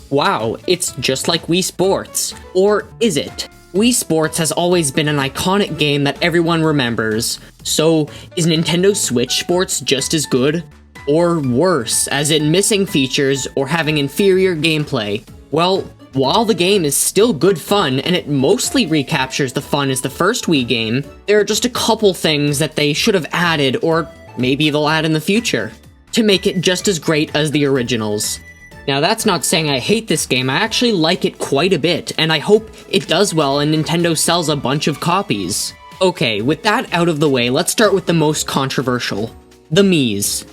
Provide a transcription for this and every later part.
Wow, it's just like Wii Sports. Or is it? Wii Sports has always been an iconic game that everyone remembers. So, is Nintendo Switch Sports just as good? Or worse, as in missing features or having inferior gameplay? Well, while the game is still good fun and it mostly recaptures the fun as the first Wii game, there are just a couple things that they should have added, or maybe they'll add in the future, to make it just as great as the originals. Now that's not saying I hate this game, I actually like it quite a bit, and I hope it does well and Nintendo sells a bunch of copies. Okay, with that out of the way, let's start with the most controversial. The Miis.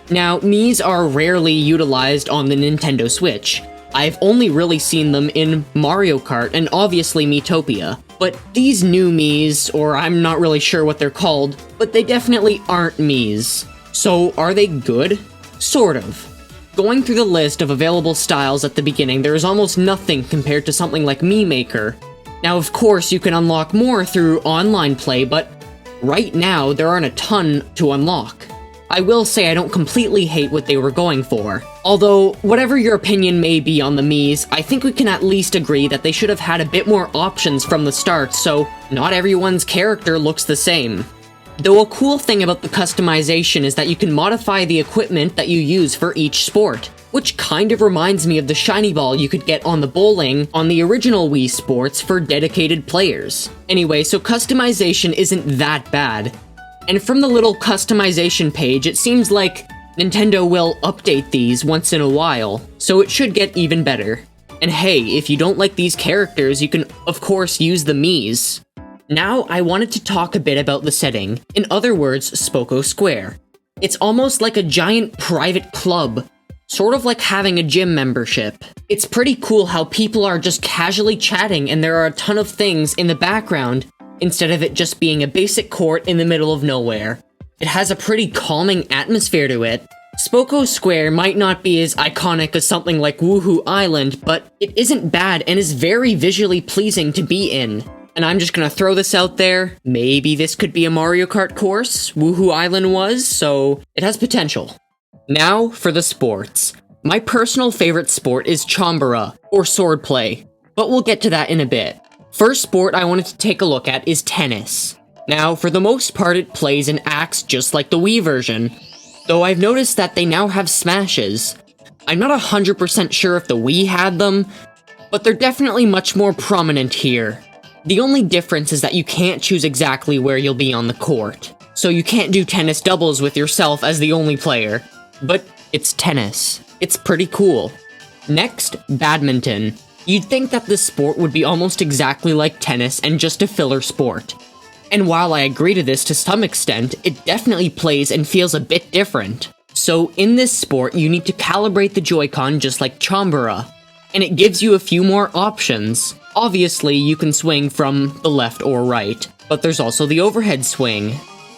Now, Miis are rarely utilized on the Nintendo Switch. I've only really seen them in Mario Kart and obviously Miitopia. But these new Miis, or I'm not really sure what they're called, but they definitely aren't Miis. So, are they good? Sort of. Going through the list of available styles at the beginning, there is almost nothing compared to something like Mii Maker. Now, of course, you can unlock more through online play, but right now, there aren't a ton to unlock. I will say I don't completely hate what they were going for. Although, whatever your opinion may be on the Miis, I think we can at least agree that they should have had a bit more options from the start, so not everyone's character looks the same. Though a cool thing about the customization is that you can modify the equipment that you use for each sport, which kind of reminds me of the shiny ball you could get on the bowling on the original Wii Sports for dedicated players. Anyway, so customization isn't that bad. And from the little customization page, it seems like Nintendo will update these once in a while, so it should get even better. And hey, if you don't like these characters, you can of course use the Miis. Now, I wanted to talk a bit about the setting, in other words, Spoko Square. It's almost like a giant private club, sort of like having a gym membership. It's pretty cool how people are just casually chatting and there are a ton of things in the background, instead of it just being a basic court in the middle of nowhere. It has a pretty calming atmosphere to it. Spoko Square might not be as iconic as something like Woohoo Island, but it isn't bad and is very visually pleasing to be in. And I'm just gonna throw this out there, maybe this could be a Mario Kart course, Woohoo Island was, so it has potential. Now for the sports. My personal favorite sport is Chambara, or swordplay, but we'll get to that in a bit. First sport I wanted to take a look at is tennis. Now, for the most part it plays and acts just like the Wii version, though I've noticed that they now have smashes. I'm not 100% sure if the Wii had them, but they're definitely much more prominent here. The only difference is that you can't choose exactly where you'll be on the court, so you can't do tennis doubles with yourself as the only player. But it's tennis. It's pretty cool. Next, badminton. You'd think that this sport would be almost exactly like tennis and just a filler sport. And while I agree to this to some extent, it definitely plays and feels a bit different. So in this sport, you need to calibrate the Joy-Con just like Chambara, and it gives you a few more options. Obviously, you can swing from the left or right, but there's also the overhead swing,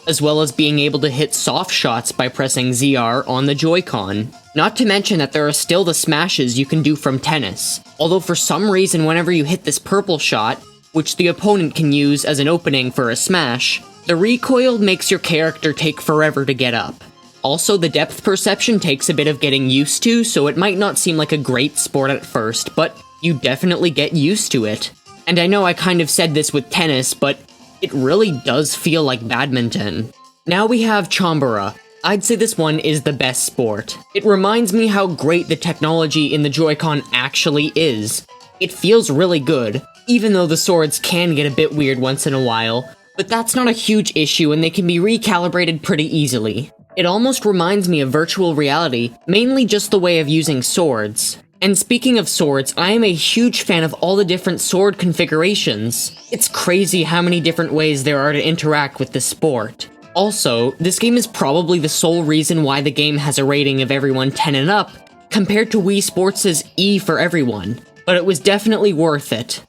as well as being able to hit soft shots by pressing ZR on the Joy-Con. Not to mention that there are still the smashes you can do from tennis, although for some reason whenever you hit this purple shot, which the opponent can use as an opening for a smash, the recoil makes your character take forever to get up. Also, the depth perception takes a bit of getting used to, so it might not seem like a great sport at first, but you definitely get used to it. And I know I kind of said this with tennis, but it really does feel like badminton. Now we have Chambara. I'd say this one is the best sport. It reminds me how great the technology in the Joy-Con actually is. It feels really good, even though the swords can get a bit weird once in a while, but that's not a huge issue and they can be recalibrated pretty easily. It almost reminds me of virtual reality, mainly just the way of using swords. And speaking of swords, I am a huge fan of all the different sword configurations. It's crazy how many different ways there are to interact with this sport. Also, this game is probably the sole reason why the game has a rating of everyone 10 and up, compared to Wii Sports' E for everyone, but it was definitely worth it.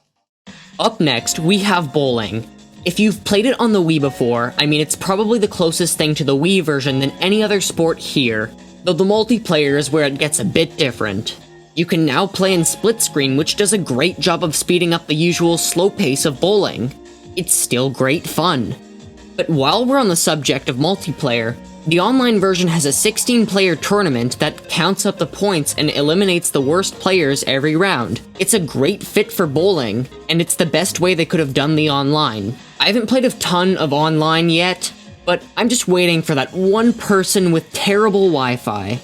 Up next, we have bowling. If you've played it on the Wii before, I mean it's probably the closest thing to the Wii version than any other sport here, though the multiplayer is where it gets a bit different. You can now play in split screen, which does a great job of speeding up the usual slow pace of bowling. It's still great fun. But while we're on the subject of multiplayer, The online version has a 16-player tournament that counts up the points and eliminates the worst players every round. It's a great fit for bowling, and it's the best way they could have done the online. I haven't played a ton of online yet, but I'm just waiting for that one person with terrible Wi-Fi.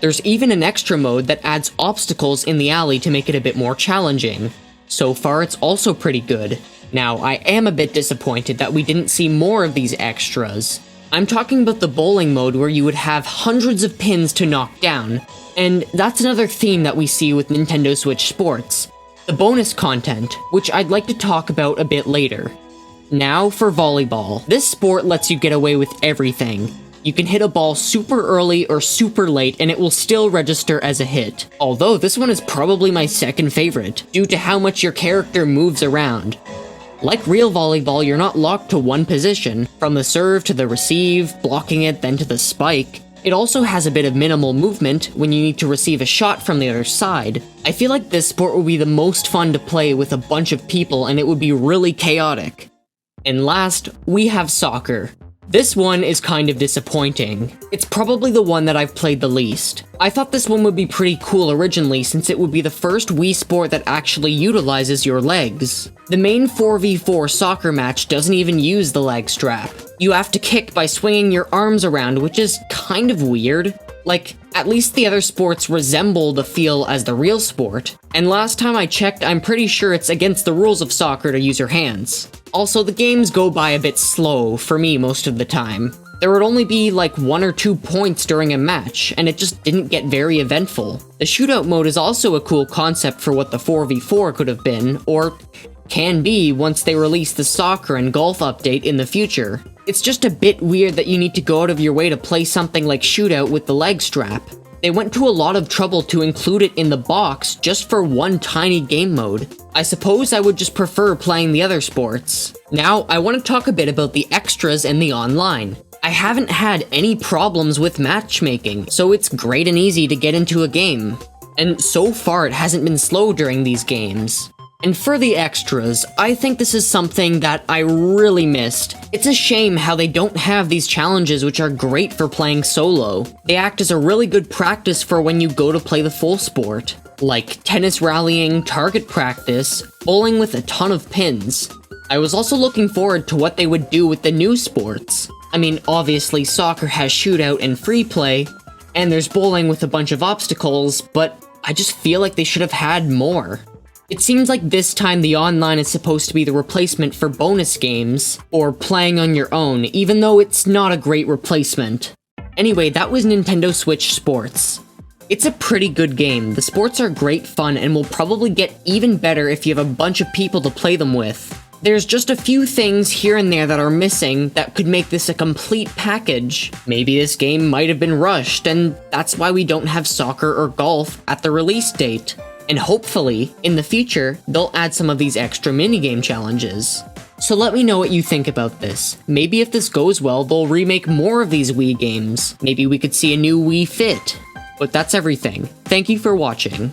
There's even an extra mode that adds obstacles in the alley to make it a bit more challenging. So far, it's also pretty good. Now, I am a bit disappointed that we didn't see more of these extras. I'm talking about the bowling mode where you would have hundreds of pins to knock down, and that's another theme that we see with Nintendo Switch Sports. The bonus content, which I'd like to talk about a bit later. Now for volleyball. This sport lets you get away with everything. You can hit a ball super early or super late and it will still register as a hit. Although this one is probably my second favorite, due to how much your character moves around. Like real volleyball, you're not locked to one position, from the serve to the receive, blocking it, then to the spike. It also has a bit of minimal movement when you need to receive a shot from the other side. I feel like this sport would be the most fun to play with a bunch of people and it would be really chaotic. And last, we have soccer. This one is kind of disappointing. It's probably the one that I've played the least. I thought this one would be pretty cool originally since it would be the first Wii sport that actually utilizes your legs. The main 4v4 soccer match doesn't even use the leg strap. You have to kick by swinging your arms around, which is kind of weird. Like, at least the other sports resemble the feel as the real sport. And last time I checked, I'm pretty sure it's against the rules of soccer to use your hands. Also, the games go by a bit slow, for me most of the time. There would only be like 1 or 2 points during a match, and it just didn't get very eventful. The shootout mode is also a cool concept for what the 4v4 could have been, or can be once they release the soccer and golf update in the future. It's just a bit weird that you need to go out of your way to play something like shootout with the leg strap. They went to a lot of trouble to include it in the box just for one tiny game mode. I suppose I would just prefer playing the other sports. Now, I want to talk a bit about the extras and the online. I haven't had any problems with matchmaking, so it's great and easy to get into a game. And so far it hasn't been slow during these games. And for the extras, I think this is something that I really missed. It's a shame how they don't have these challenges which are great for playing solo. They act as a really good practice for when you go to play the full sport. Like tennis rallying, target practice, bowling with a ton of pins. I was also looking forward to what they would do with the new sports. I mean, obviously soccer has shootout and free play, and there's bowling with a bunch of obstacles, but I just feel like they should have had more. It seems like this time the online is supposed to be the replacement for bonus games, or playing on your own, even though it's not a great replacement. Anyway, that was Nintendo Switch Sports. It's a pretty good game. The sports are great fun and will probably get even better if you have a bunch of people to play them with. There's just a few things here and there that are missing that could make this a complete package. Maybe this game might have been rushed, and that's why we don't have soccer or golf at the release date. And hopefully, in the future, they'll add some of these extra minigame challenges. So let me know what you think about this. Maybe if this goes well, they'll remake more of these Wii games. Maybe we could see a new Wii Fit. But that's everything. Thank you for watching.